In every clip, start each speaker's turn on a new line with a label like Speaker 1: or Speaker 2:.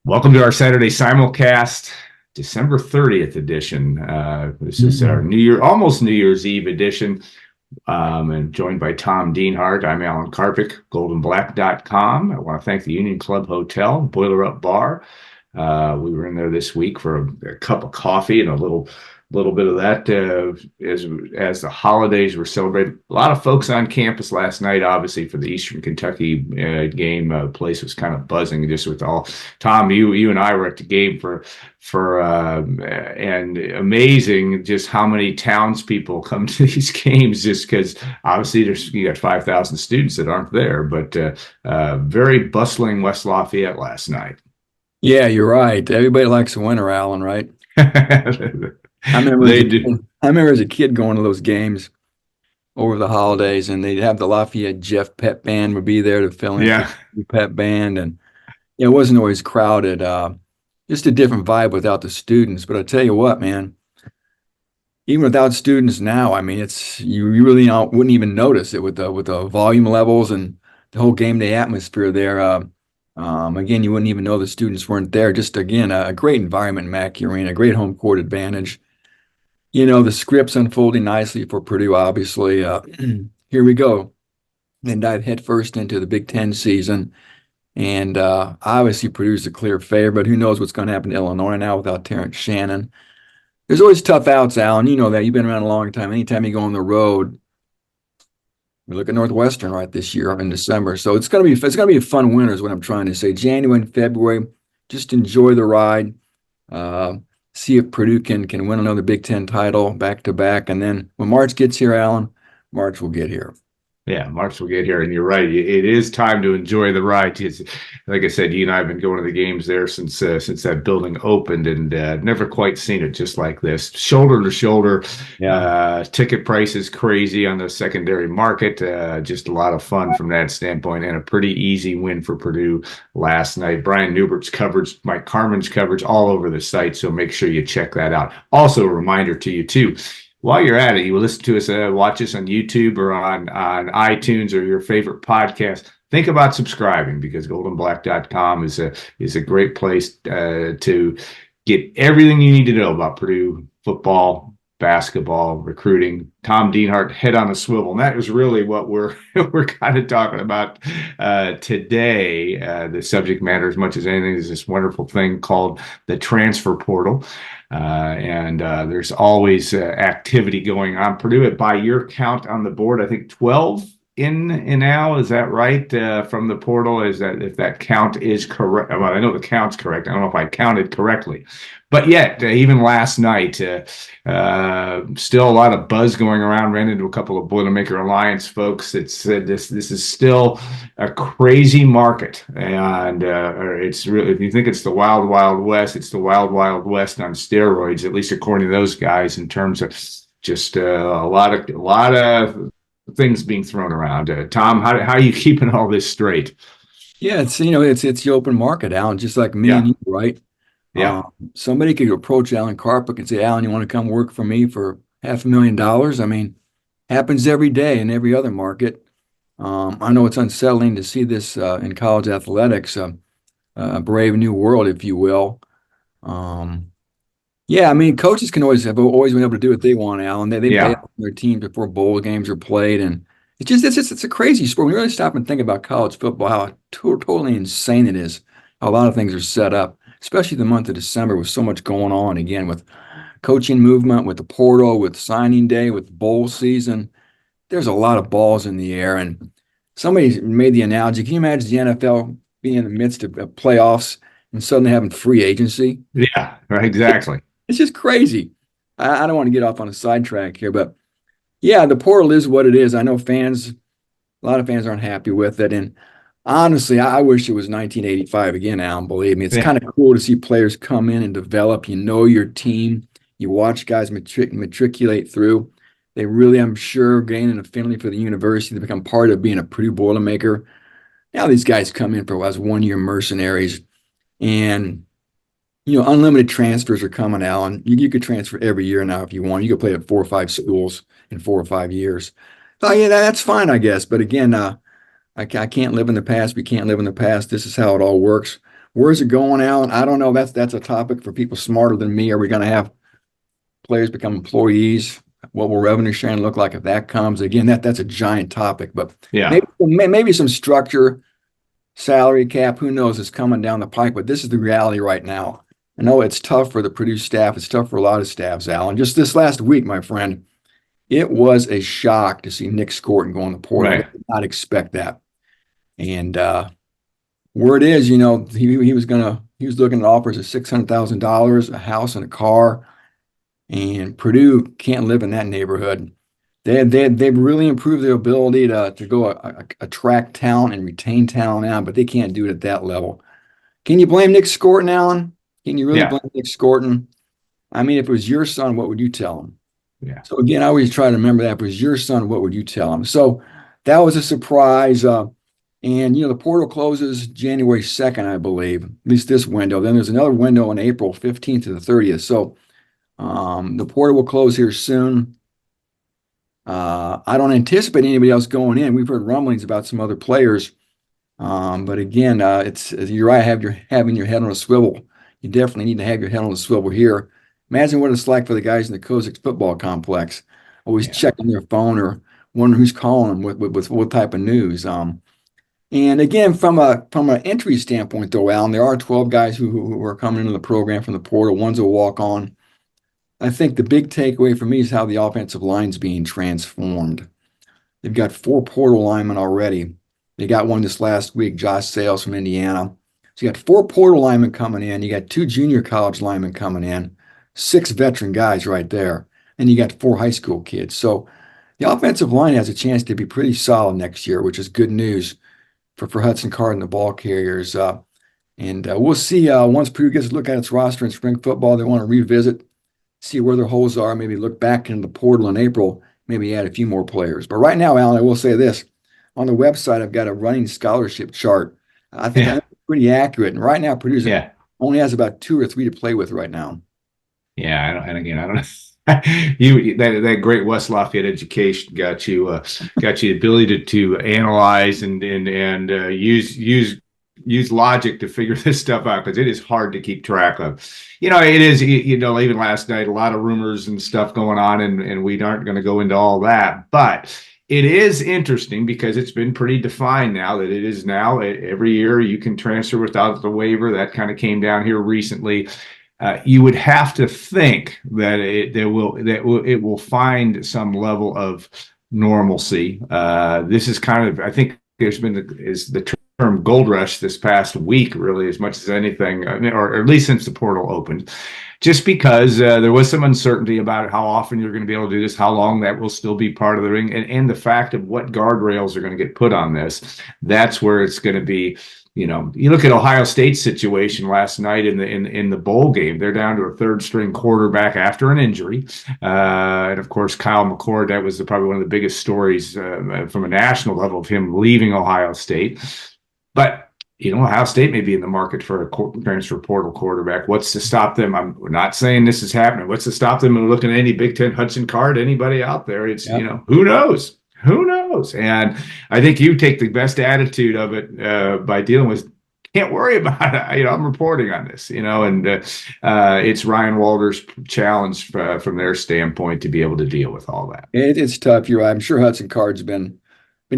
Speaker 1: Welcome to our Saturday Simulcast, December 30th edition. This is our almost New Year's Eve edition, and joined by Tom Dienhart. I'm Alan Karpick, GoldandBlack.com. I want to thank the Union Club Hotel, Boiler Up Bar. We were in there this week for a cup of coffee and a little bit of that as the holidays were celebrated. A lot of folks on campus last night, obviously for the Eastern Kentucky game. Place was kind of buzzing just with all. Tom, you and I were at the game and amazing just how many townspeople come to these games, just because obviously you got 5,000 students that aren't there, but very bustling West Lafayette last night.
Speaker 2: Yeah, you're right. Everybody likes a winner, Alan, right? I remember as a kid going to those games over the holidays, and they'd have the Lafayette Jeff Pep Band would be there to fill in the Pep Band, and it wasn't always crowded. Just a different vibe without the students. But I tell you what, man, even without students now, I mean, you really wouldn't even notice it with the volume levels and the whole game day atmosphere there. Again, you wouldn't even know the students weren't there. Just again, a great environment in Mackey Arena, a great home court advantage. You know, the script's unfolding nicely for Purdue, obviously. Here we go. Then dive headfirst into the Big Ten season. And obviously Purdue's a clear favorite. Who knows what's going to happen to Illinois now without Terrence Shannon. There's always tough outs, Alan. You know that. You've been around a long time. Anytime you go on the road, we look at Northwestern right this year in December. So it's gonna be a fun winter is what I'm trying to say. January and February, just enjoy the ride. See if Purdue can win another Big Ten title back to back. And then when March gets here, Alan, March will get here.
Speaker 1: Yeah, March will get here, and you're right. It is time to enjoy the ride. Like I said, you and I have been going to the games there since that building opened, and never quite seen it just like this, shoulder to shoulder. Yeah. Ticket prices crazy on the secondary market. Just a lot of fun from that standpoint, and a pretty easy win for Purdue last night. Brian Newbert's coverage, Mike Carmen's coverage, all over the site. So make sure you check that out. Also, a reminder to you too. While you're at it, you will listen to us, watch us on YouTube or on iTunes or your favorite podcast. Think about subscribing, because GoldandBlack.com is a great place to get everything you need to know about Purdue football, basketball, recruiting. Tom Dienhart, head on a swivel, and that is really what we're kind of talking about today. The subject matter, as much as anything, is this wonderful thing called the transfer portal. And there's always activity going on. Purdue, by your count on the board, I think 12 in now. Is that right? From the portal, if that count is correct? Well, I know the count's correct. I don't know if I counted correctly, but yet even last night, still a lot of buzz going around. Ran into a couple of Boilermaker Alliance folks that said this is still a crazy market, and it's really, if you think it's the wild, wild west, it's the wild, wild west on steroids, at least according to those guys, in terms of just a lot of things being thrown around. Tom, how are you keeping all this straight?
Speaker 2: Yeah, it's the open market, Alan, just like me and you, right?
Speaker 1: Yeah.
Speaker 2: Somebody could approach Alan Karpick and say, Alan, you want to come work for me for $500,000? I mean, happens every day in every other market. I know it's unsettling to see this in college athletics, a brave new world, if you will. Yeah, I mean, coaches have always been able to do what they want, Alan. They pay off their team before bowl games are played, and it's a crazy sport. When you really stop and think about college football, how totally insane it is. How a lot of things are set up, especially the month of December with so much going on. Again, with coaching movement, with the portal, with signing day, with bowl season, there's a lot of balls in the air. And somebody made the analogy. Can you imagine the NFL being in the midst of playoffs and suddenly having free agency?
Speaker 1: Yeah, right, exactly.
Speaker 2: It's just crazy. I don't want to get off on a sidetrack here, but yeah, the portal is what it is. I know a lot of fans aren't happy with it. And honestly, I wish it was 1985 again, Alan, believe me. It's kind of cool to see players come in and develop. You know your team. You watch guys matriculate through. They really, I'm sure, gain an affinity for the university to become part of being a Purdue Boilermaker. Now these guys come in as one-year mercenaries. And unlimited transfers are coming, Alan. You could transfer every year now if you want. You could play at 4 or 5 schools in 4 or 5 years. So yeah, that's fine, I guess. But again, I can't live in the past. We can't live in the past. This is how it all works. Where's it going, Alan? I don't know. That's a topic for people smarter than me. Are we going to have players become employees? What will revenue sharing look like if that comes? Again, that's a giant topic, but
Speaker 1: Yeah.
Speaker 2: maybe some structure, salary cap, who knows, is coming down the pike, but this is the reality right now. I know it's tough for the Purdue staff. It's tough for a lot of staffs, Alan. Just this last week, my friend, it was a shock to see Nick Scorton go in the portal.
Speaker 1: Right.
Speaker 2: I did not expect that. And where it is, he was looking at offers of $600,000, a house and a car, and Purdue can't live in that neighborhood. They've really improved their ability to go attract talent and retain talent now, but they can't do it at that level. Can you blame Nick Scorton, Alan? Can you really blame Nick Scorton? I mean, if it was your son, what would you tell him?
Speaker 1: Yeah.
Speaker 2: So again, I always try to remember that. If it was your son, what would you tell him? So that was a surprise. And the portal closes January 2nd, I believe, at least this window. Then there's another window on April 15th to the 30th. So the portal will close here soon. I don't anticipate anybody else going in. We've heard rumblings about some other players. But again, you're right, having your head on a swivel. You definitely need to have your head on a swivel here. Imagine what it's like for the guys in the Kozic's football complex, always checking their phone or wondering who's calling them with what type of news. And again, from an entry standpoint, though, Alan, there are 12 guys who are coming into the program from the portal. One's a walk-on. I think the big takeaway for me is how the offensive line's being transformed. They've got 4 portal linemen already. They got one this last week, Josh Sales from Indiana. So you got 4 portal linemen coming in. You got 2 junior college linemen coming in, 6 veteran guys right there. And you got 4 high school kids. So the offensive line has a chance to be pretty solid next year, which is good news for Hudson Card and the ball carriers. And we'll see once Purdue gets a look at its roster in spring football, they want to revisit, see where their holes are, maybe look back into the portal in April, maybe add a few more players. But right now, Alan, I will say this. On the website, I've got a running scholarship chart. I think that's pretty accurate. And right now, Purdue only has about 2 or 3 to play with right now.
Speaker 1: Yeah, I don't know. that great West Lafayette education got you the ability to analyze and use logic to figure this stuff out, because it is hard to keep track of. It is, even last night, a lot of rumors and stuff going on, and we aren't going to go into all that, but it is interesting because it's been pretty defined now that it is now every year you can transfer without the waiver. That kind of came down here recently. You would have to think that it will find some level of normalcy. This is kind of, I think there's been the term gold rush this past week, really, as much as anything, or at least since the portal opened, just because there was some uncertainty about how often you're going to be able to do this, how long that will still be part of the ring, and the fact of what guardrails are going to get put on this. That's where it's going to be. You look at Ohio State's situation last night in the bowl game. They're down to a 3rd-string quarterback after an injury, and of course Kyle McCord. That was probably one of the biggest stories from a national level of him leaving Ohio State. But Ohio State may be in the market for a transfer portal quarterback. What's to stop them? I'm not saying this is happening. What's to stop them from looking at any Big Ten Hudson Card? Anybody out there? It's who knows. Who knows? And I think you take the best attitude of it by dealing with, can't worry about it. I'm reporting on this, and it's Ryan Walder's challenge from their standpoint to be able to deal with all that.
Speaker 2: It's tough. You're right. I'm sure Hudson Card's been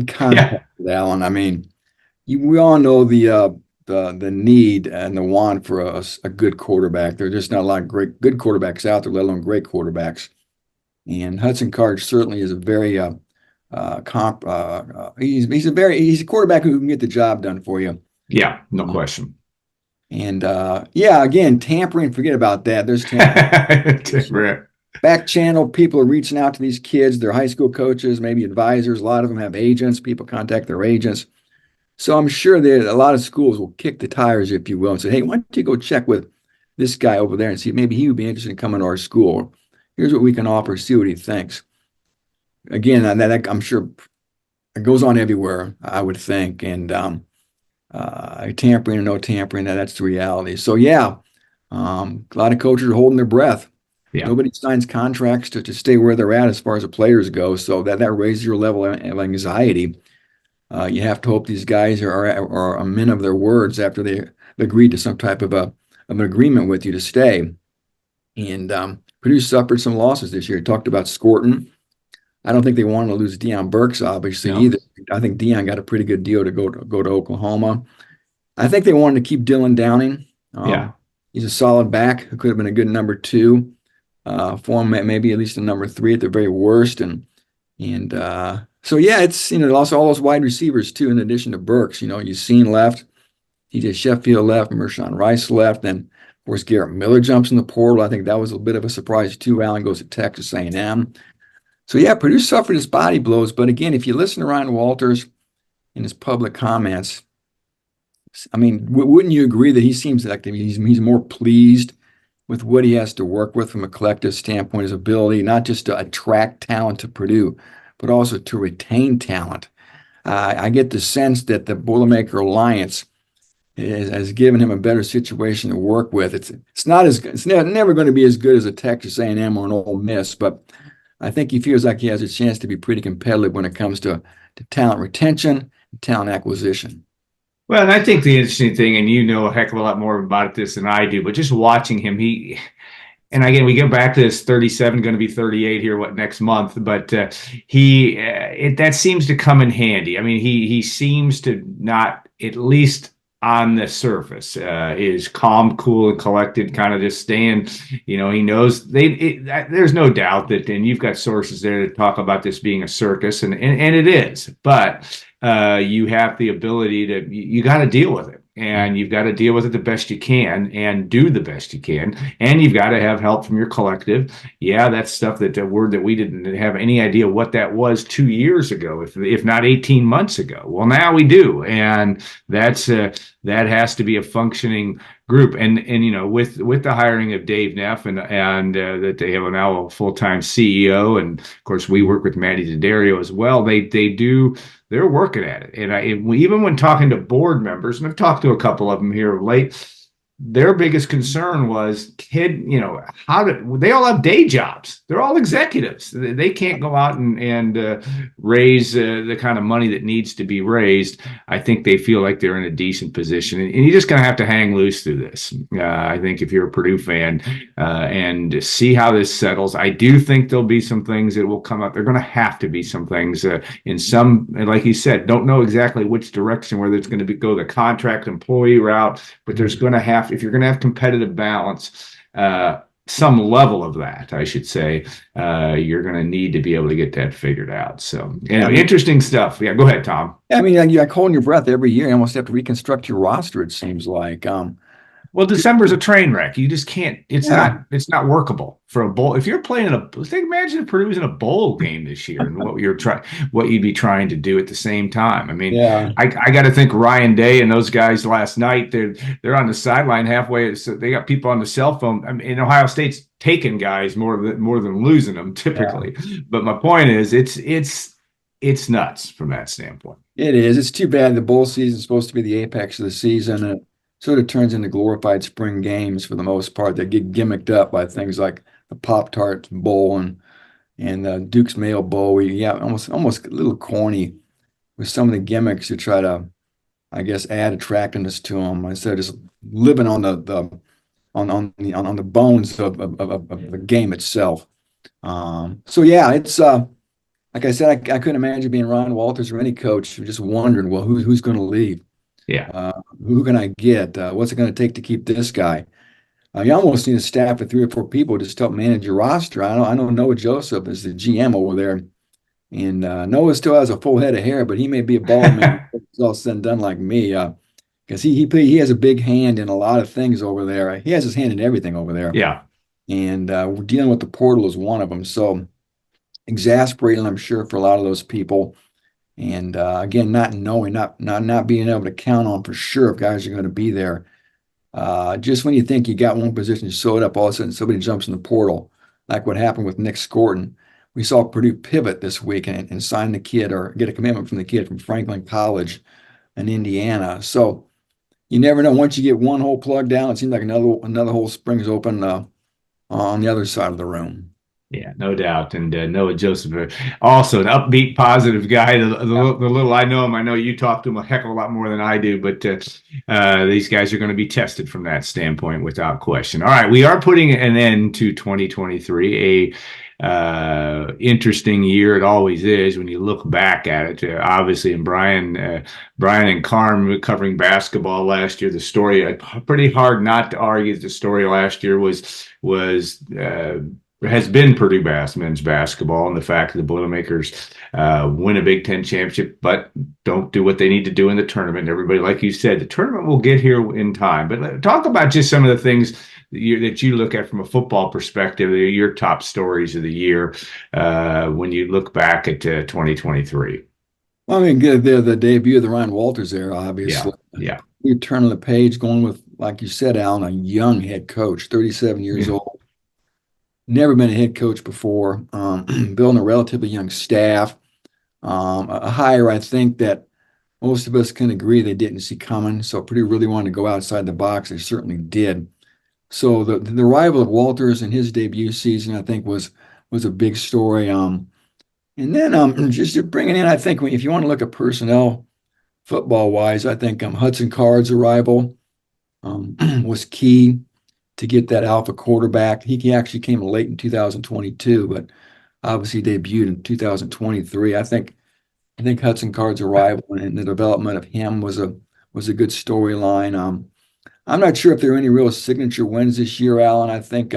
Speaker 2: contacted with Alan. I mean, we all know the need and the want for a good quarterback. There's just not a lot of good quarterbacks out there, let alone great quarterbacks. And Hudson Card certainly is a very he's a quarterback who can get the job done for you.
Speaker 1: Yeah, no question.
Speaker 2: And again, tampering, forget about that. There's tampering. Back channel, people are reaching out to these kids, their high school coaches, maybe advisors. A lot of them have agents. People contact their agents. So I'm sure that a lot of schools will kick the tires, if you will, and say, hey, why don't you go check with this guy over there and see if maybe he would be interested in coming to our school. Here's what we can offer. See what he thinks. Again, that I'm sure it goes on everywhere, I would think. And tampering or no tampering, that's the reality. So, a lot of coaches are holding their breath. Yeah. Nobody signs contracts to stay where they're at as far as the players go. So that raises your level of anxiety. You have to hope these guys are men of their words after they agreed to some type of an agreement with you to stay. And Purdue suffered some losses this year. You talked about Scorton. I don't think they wanted to lose Deion Burks, obviously,
Speaker 1: No.
Speaker 2: either. I think Deion got a pretty good deal to go to Oklahoma. I think they wanted to keep Dylan Downing.
Speaker 1: Yeah.
Speaker 2: He's a solid back who could have been a good number 2 for him, maybe at least a number 3 at the very worst. And so yeah, it's also all those wide receivers too, in addition to Burks. You've seen left, TJ Sheffield left, Mershawn Rice left, and of course Garrett Miller jumps in the portal. I think that was a bit of a surprise too. Allen goes to Texas A&M. So yeah, Purdue suffered his body blows, but again, if you listen to Ryan Walters in his public comments, I mean, wouldn't you agree that he seems like he's more pleased with what he has to work with from a collective standpoint, his ability not just to attract talent to Purdue, but also to retain talent? I get the sense that the Boilermaker Alliance has given him a better situation to work with. It's never going to be as good as a Texas A&M or an Ole Miss, but I think he feels like he has a chance to be pretty competitive when it comes to talent retention and talent acquisition.
Speaker 1: Well, and I think the interesting thing, and you know a heck of a lot more about this than I do, but just watching him, and again, we go back to this 37, going to be 38 here, next month, but that seems to come in handy. I mean, he seems to not, at least on the surface, is calm, cool, and collected, kind of just staying. He knows there's no doubt that, and you've got sources there to talk about this being a circus, and it is, but you have the ability you got to deal with it. And you've got to deal with it the best you can and do the best you can. And you've got to have help from your collective. Yeah, that's stuff a word that we didn't have any idea what that was 2 years ago, if not 18 months ago. Well, now we do. And that has to be a functioning group. And with the hiring of Dave Neff and that they have now a full-time CEO. And of course, we work with Matty D'Addario as well. They're working at it. And even when talking to board members, and I've talked to a couple of them here of late, their biggest concern was they all have day jobs. They're all executives. They can't go out and raise the kind of money that needs to be raised. I think they feel like they're in a decent position, and you're just going to have to hang loose through this. I think if you're a Purdue fan and see how this settles, I do think there'll be some things that will come up. They're going to have to be some things in some, like you said, don't know exactly which direction, whether it's going to go the contract employee route, but there's going to have, if you're going to have competitive balance, some level of that, I should say, you're going to need to be able to get that figured out. So, interesting stuff. Yeah, go ahead, Tom.
Speaker 2: I mean, you're holding your breath every year. You almost have to reconstruct your roster, it seems like.
Speaker 1: Well, December's a train wreck. You just can't. It's not workable for a bowl. If you're playing imagine if Purdue was in a bowl game this year and what you'd be trying to do at the same time. I mean, I got to think Ryan Day and those guys last night. They're on the sideline halfway. So they got people on the cell phone. I mean, in Ohio State's taking guys more than losing them typically. Yeah. But my point is, it's nuts from that standpoint.
Speaker 2: It is. It's too bad. The bowl season is supposed to be the apex of the season, and sort of turns into glorified spring games for the most part. They get gimmicked up by things like the Pop-Tarts Bowl and the Duke's Mayo Bowl. Almost a little corny with some of the gimmicks to try to, I guess, add attractiveness to them instead of just living on the bones of the game itself. So yeah, it's like I said, I couldn't imagine being Ron Walters or any coach just wondering, well, who's going to leave?
Speaker 1: Yeah.
Speaker 2: Who can I get? What's it going to take to keep this guy? You almost need a staff of 3 or 4 people just to help manage your roster. I know Noah Joseph is the GM over there, and Noah still has a full head of hair, but he may be a bald man. It's all said and done like me, because he has a big hand in a lot of things over there. He has his hand in everything over there.
Speaker 1: Yeah,
Speaker 2: and we're dealing with the portal as one of them. So exasperating, I'm sure, for a lot of those people. And again, not knowing, not being able to count on for sure if guys are going to be there. Just when you think you got one position sewed up, all of a sudden somebody jumps in the portal, like what happened with Nick Scorton. We saw Purdue pivot this week and sign the kid or get a commitment from the kid from Franklin College in Indiana. So you never know. Once you get one hole plugged down, it seems like another hole springs open on the other side of the room.
Speaker 1: Yeah, no doubt. And Noah Joseph, also an upbeat, positive guy. The little I know him, I know you talk to him a heck of a lot more than I do, but these guys are going to be tested from that standpoint without question. All right, we are putting an end to 2023, a interesting year. It always is when you look back at it. Obviously, and Brian and Carm covering basketball last year. The story, pretty hard not to argue that the story last year was has been Purdue men's basketball, and the fact that the Boilermakers win a Big Ten championship, but don't do what they need to do in the tournament. And everybody, like you said, the tournament will get here in time. But talk about just some of the things that you look at from a football perspective, your top stories of the year when you look back at 2023.
Speaker 2: Well, I mean, the debut of the Ryan Walters era,
Speaker 1: Yeah,
Speaker 2: obviously.
Speaker 1: yeah,
Speaker 2: You turn on the page going with, like you said, Alan, a young head coach, 37 years
Speaker 1: yeah,
Speaker 2: old, never been a head coach before, building a relatively young staff, a hire I think that most of us can agree they didn't see coming. So Purdue really wanted to go outside the box. They certainly did. So the arrival of Walters in his debut season, I think, was a big story. And then just bringing in, I think, if you want to look at personnel football wise, I think Hudson Card's arrival was key to get that alpha quarterback. He actually came late in 2022, but obviously debuted in 2023. I think Hudson Card's arrival and the development of him was a good storyline. I'm not sure if there are any real signature wins this year, Alan. I think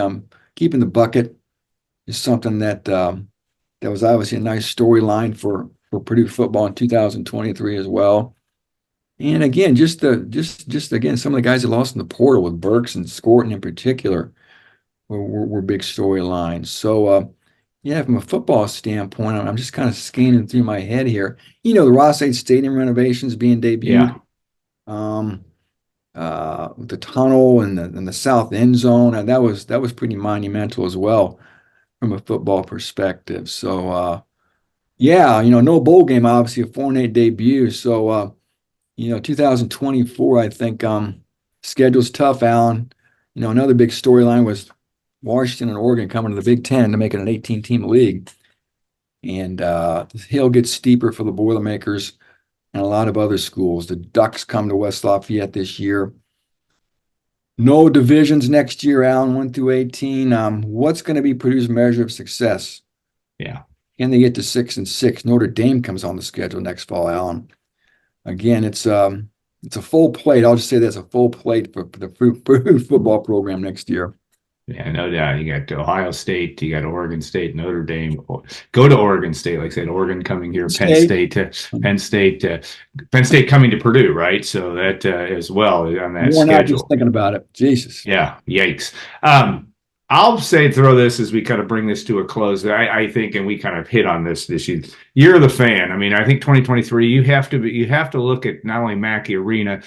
Speaker 2: keeping the bucket is something that was obviously a nice storyline for Purdue football in 2023 as well. And again, just again, some of the guys that lost in the portal with Burks and Scorton in particular were big storylines. So yeah, from a football standpoint, I'm just kind of scanning through my head here. The Ross-Ade Stadium renovations being debuted.
Speaker 1: yeah.
Speaker 2: Um, the tunnel and the south end zone, and that was pretty monumental as well from a football perspective. So yeah, no bowl game, obviously a 4-8 debut. So 2024, I think schedule's tough, Alan. Another big storyline was Washington and Oregon coming to the Big Ten to make it an 18-team league. And the hill gets steeper for the Boilermakers and a lot of other schools. The Ducks come to West Lafayette this year. No divisions next year, Alan, 1 through 18. What's going to be Purdue's measure of success?
Speaker 1: Yeah.
Speaker 2: Can they get to 6-6? Notre Dame comes on the schedule next fall, Alan. Again, it's a full plate. I'll just say that's a full plate for the Purdue football program next year.
Speaker 1: Yeah, no doubt. You got Ohio State, you got Oregon State, Notre Dame. Go to Oregon State, like I said, Oregon coming here, Penn State to Penn State, Penn State coming to Purdue, right? So that as well on that
Speaker 2: More not just
Speaker 1: schedule.
Speaker 2: thinking about it. Jesus.
Speaker 1: Yeah, yikes. I'll say throw this as we kind of bring this to a close. I think, and we kind of hit on this year of the fan. I mean, I think 2023, you have to look at not only Mackey Arena.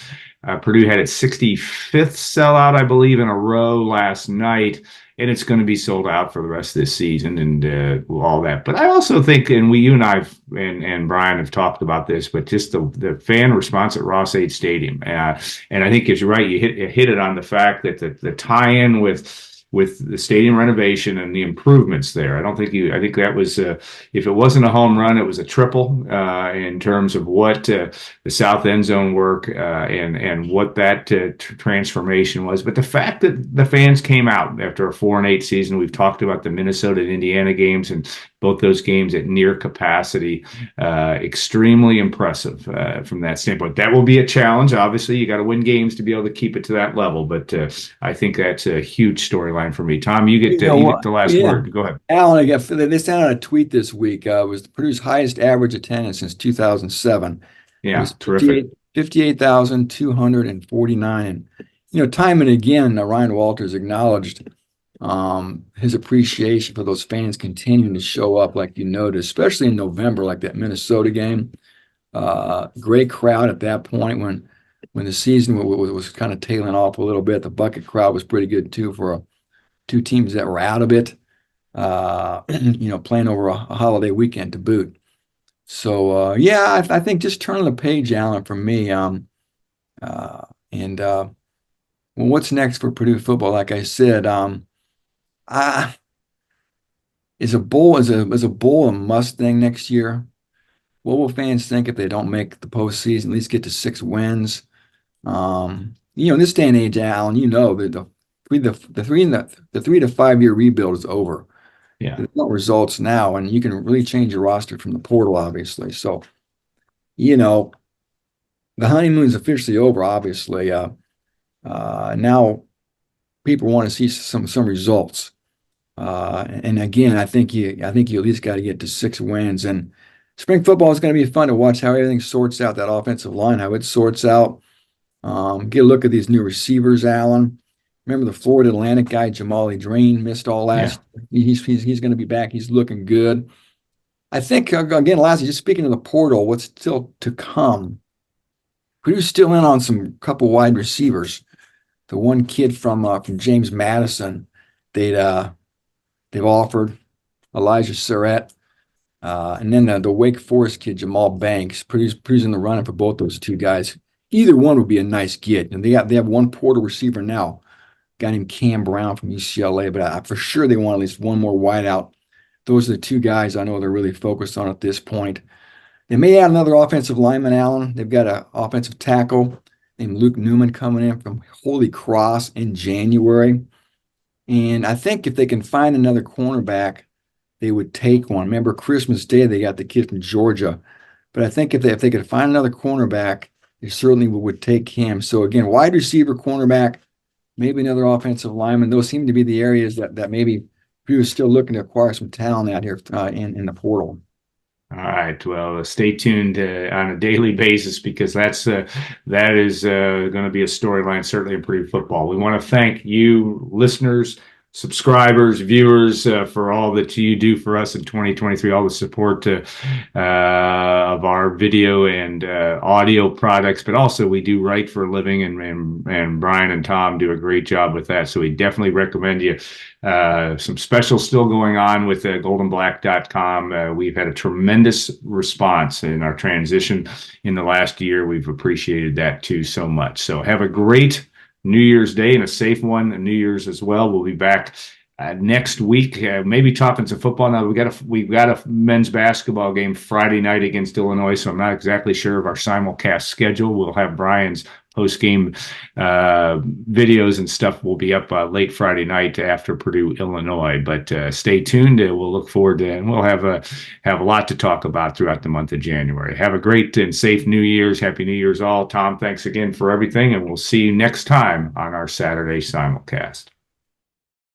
Speaker 1: Purdue had its 65th sellout, I believe, in a row last night, and it's going to be sold out for the rest of this season and all that. But I also think, and you and I and Brian have talked about this, but just the fan response at Ross-Ade Stadium, and I think you're right. You hit it on the fact that the tie-in with the stadium renovation and the improvements there. I think that was, if it wasn't a home run, it was a triple in terms of what the south end zone work and what that transformation was. But the fact that the fans came out after a 4-8 season, we've talked about the Minnesota and Indiana games and both those games at near capacity, extremely impressive from that standpoint. That will be a challenge. Obviously, you got to win games to be able to keep it to that level. But I think that's a huge storyline for me. Tom, you get the last word. Go ahead,
Speaker 2: Alan. They sent out a tweet this week. It was Purdue's highest average attendance since 2007.
Speaker 1: Yeah,
Speaker 2: It was
Speaker 1: terrific.
Speaker 2: 58,249. And time and again, Ryan Walters acknowledged his appreciation for those fans continuing to show up, like you noted, especially in November, like that Minnesota game. Great crowd at that point when the season was kind of tailing off a little bit. The bucket crowd was pretty good too for two teams that were out of it. Playing over a holiday weekend to boot. So yeah, I think just turning the page, Alan, for me. Well, what's next for Purdue football? Like I said, I Is a bowl a must thing next year? What will fans think if they don't make the postseason? At least get to 6 wins. In this day and age, Alan, that the 3 to 5 year rebuild is over.
Speaker 1: Yeah.
Speaker 2: There's no results now, and you can really change your roster from the portal, obviously. So, you know, the honeymoon's officially over, obviously. Now people want to see some results. And again, I think you at least got to get to 6 wins. And spring football is going to be fun to watch how everything sorts out, that offensive line, how it sorts out. Get a look at these new receivers, Alan. Remember the Florida Atlantic guy, Jamali Drain, missed all last year. He's going to be back. He's looking good. I think, again, lastly, just speaking of the portal, what's still to come, Purdue's still in on some couple wide receivers. The one kid from James Madison, they'd they've offered Elijah Surratt, and then the Wake Forest kid Jamal Banks. Purdue's in the running for both those two guys. Either one would be a nice get, and they have one portal receiver now, a guy named Cam Brown from UCLA. But for sure they want at least one more wideout. Those are the two guys I know they're really focused on at this point. They may add another offensive lineman, Allen. They've got an offensive tackle named Luke Newman coming in from Holy Cross in January. And I think if they can find another cornerback, they would take one. Remember, Christmas Day, they got the kid from Georgia. But I think if they could find another cornerback, they certainly would take him. So again, wide receiver, cornerback, maybe another offensive lineman. Those seem to be the areas that maybe Purdue is still looking to acquire some talent out here in the portal.
Speaker 1: All right. Well, stay tuned on a daily basis because that is going to be a storyline certainly in Purdue football. We want to thank you, listeners, subscribers, viewers, for all that you do for us in 2023, all the support of our video and audio products, but also we do write for a living, and Brian and Tom do a great job with that. So we definitely recommend you. Some specials still going on with GoldandBlack.com. We've had a tremendous response in our transition in the last year. We've appreciated that too so much. So have a great New Year's Day and a safe one, and New Year's as well. We'll be back next week, maybe talking some football. Now we've got a men's basketball game Friday night against Illinois, so I'm not exactly sure of our simulcast schedule. We'll have Brian's post-game videos and stuff will be up late Friday night after Purdue, Illinois. But stay tuned. We'll look forward to, and we'll have a lot to talk about throughout the month of January. Have a great and safe New Year's. Happy New Year's all. Tom, thanks again for everything, and we'll see you next time on our Saturday simulcast.